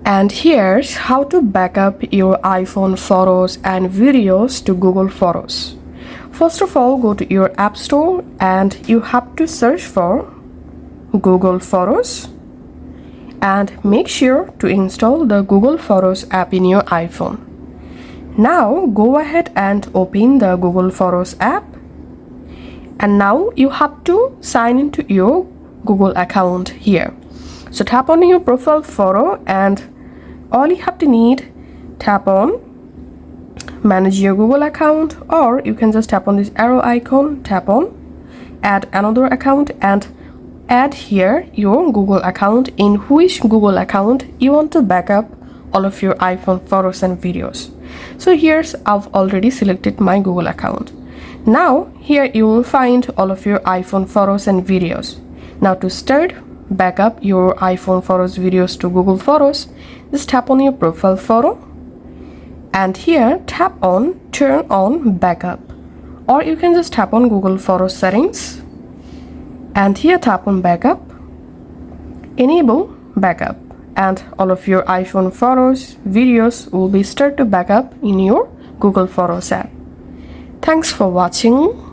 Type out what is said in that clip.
And here's how to backup your iPhone photos and videos to Google Photos. First of all, go to your App Store and you have to search for Google Photos and make sure to install the Google Photos app in your iPhone. Now go ahead and open the Google Photos app, and now you have to sign into your Google account here. So tap on your profile photo and all you have to need, tap on manage your Google account, or you can just tap on this arrow icon, tap on add another account and add here your Google account in which Google account you want to backup all of your iPhone photos and videos. So here's I've already selected my Google account. Now here you will find all of your iPhone photos and videos. Now to start backup your iPhone photos videos to Google Photos, just tap on your profile photo and here tap on turn on backup, or you can just tap on Google Photos settings and here tap on backup, enable backup, and all of your iPhone photos, videos will be start to backup in your Google Photos app. Thanks for watching.